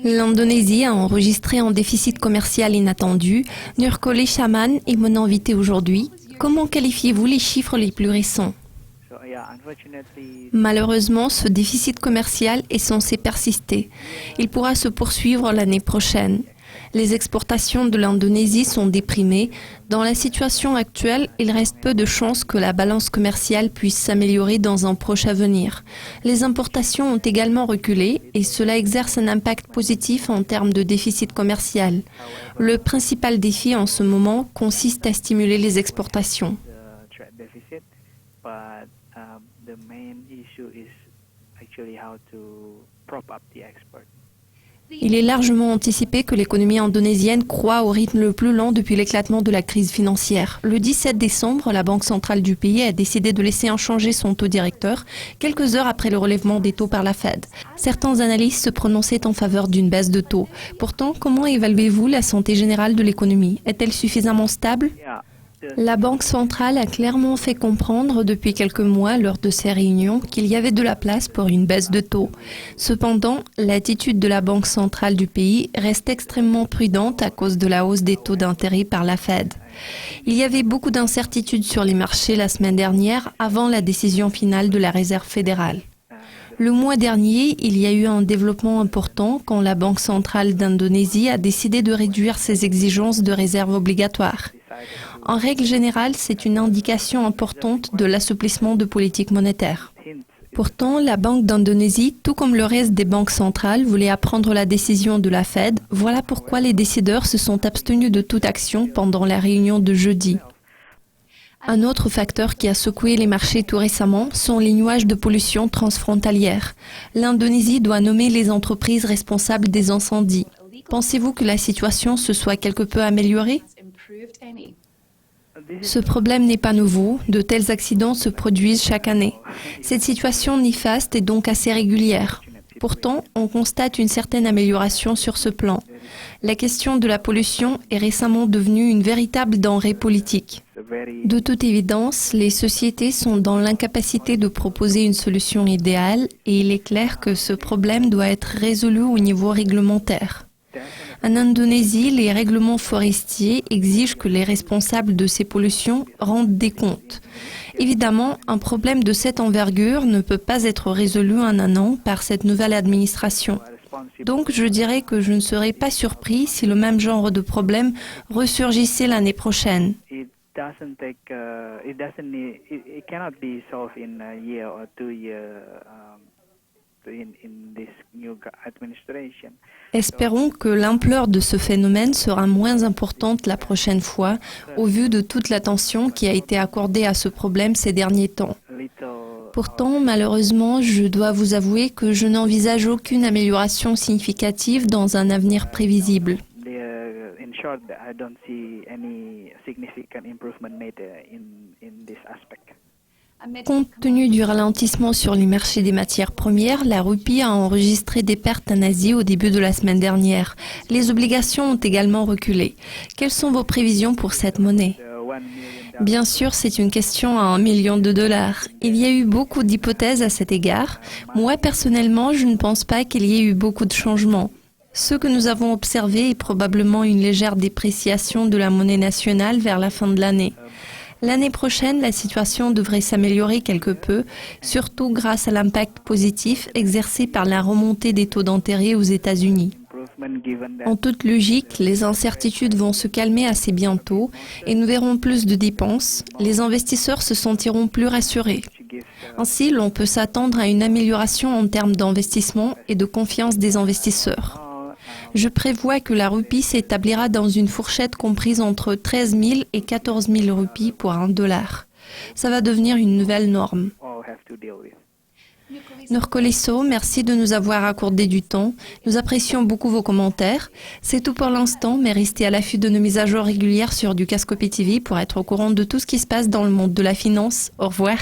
L'Indonésie a enregistré un déficit commercial inattendu. Nurkoli Shaman est mon invité aujourd'hui. Comment qualifiez-vous les chiffres les plus récents? Malheureusement, ce déficit commercial est censé persister. Il pourra se poursuivre l'année prochaine. Les exportations de l'Indonésie sont déprimées. Dans la situation actuelle, il reste peu de chances que la balance commerciale puisse s'améliorer dans un proche avenir. Les importations ont également reculé et cela exerce un impact positif en termes de déficit commercial. Le principal défi en ce moment consiste à stimuler les exportations. Il est largement anticipé que l'économie indonésienne croît au rythme le plus lent depuis l'éclatement de la crise financière. Le 17 décembre, la Banque centrale du pays a décidé de laisser inchangé son taux directeur, quelques heures après le relèvement des taux par la Fed. Certains analystes se prononçaient en faveur d'une baisse de taux. Pourtant, comment évaluez-vous la santé générale de l'économie? Est-elle suffisamment stable? La Banque centrale a clairement fait comprendre depuis quelques mois lors de ces réunions qu'il y avait de la place pour une baisse de taux. Cependant, l'attitude de la Banque centrale du pays reste extrêmement prudente à cause de la hausse des taux d'intérêt par la Fed. Il y avait beaucoup d'incertitudes sur les marchés la semaine dernière avant la décision finale de la Réserve fédérale. Le mois dernier, il y a eu un développement important quand la Banque centrale d'Indonésie a décidé de réduire ses exigences de réserve obligatoires. En règle générale, c'est une indication importante de l'assouplissement de politique monétaire. Pourtant, la Banque d'Indonésie, tout comme le reste des banques centrales, voulait apprendre la décision de la Fed. Voilà pourquoi les décideurs se sont abstenus de toute action pendant la réunion de jeudi. Un autre facteur qui a secoué les marchés tout récemment sont les nuages de pollution transfrontalière. L'Indonésie doit nommer les entreprises responsables des incendies. Pensez-vous que la situation se soit quelque peu améliorée? Ce problème n'est pas nouveau, de tels accidents se produisent chaque année. Cette situation néfaste est donc assez régulière. Pourtant, on constate une certaine amélioration sur ce plan. La question de la pollution est récemment devenue une véritable denrée politique. De toute évidence, les sociétés sont dans l'incapacité de proposer une solution idéale et il est clair que ce problème doit être résolu au niveau réglementaire. En Indonésie, les règlements forestiers exigent que les responsables de ces pollutions rendent des comptes. Évidemment, un problème de cette envergure ne peut pas être résolu en un an par cette nouvelle administration. Donc, je dirais que je ne serais pas surpris si le même genre de problème ressurgissait l'année prochaine. Espérons que l'ampleur de ce phénomène sera moins importante la prochaine fois, au vu de toute l'attention qui a été accordée à ce problème ces derniers temps. Pourtant, malheureusement, je dois vous avouer que je n'envisage aucune amélioration significative dans un avenir prévisible. Compte tenu du ralentissement sur les marchés des matières premières, la rupie a enregistré des pertes en Asie au début de la semaine dernière. Les obligations ont également reculé. Quelles sont vos prévisions pour cette monnaie? Bien sûr, c'est une question à $1 million. Il y a eu beaucoup d'hypothèses à cet égard. Moi, personnellement, je ne pense pas qu'il y ait eu beaucoup de changements. Ce que nous avons observé est probablement une légère dépréciation de la monnaie nationale vers la fin de l'année. L'année prochaine, la situation devrait s'améliorer quelque peu, surtout grâce à l'impact positif exercé par la remontée des taux d'intérêt aux États-Unis. En toute logique, les incertitudes vont se calmer assez bientôt et nous verrons plus de dépenses. Les investisseurs se sentiront plus rassurés. Ainsi, l'on peut s'attendre à une amélioration en termes d'investissement et de confiance des investisseurs. Je prévois que la rupie s'établira dans une fourchette comprise entre 13 000 et 14 000 rupies pour $1. Ça va devenir une nouvelle norme. Nurkoli Shaman, merci de nous avoir accordé du temps. Nous apprécions beaucoup vos commentaires. C'est tout pour l'instant, mais restez à l'affût de nos mises à jour régulières sur Dukascopy TV pour être au courant de tout ce qui se passe dans le monde de la finance. Au revoir.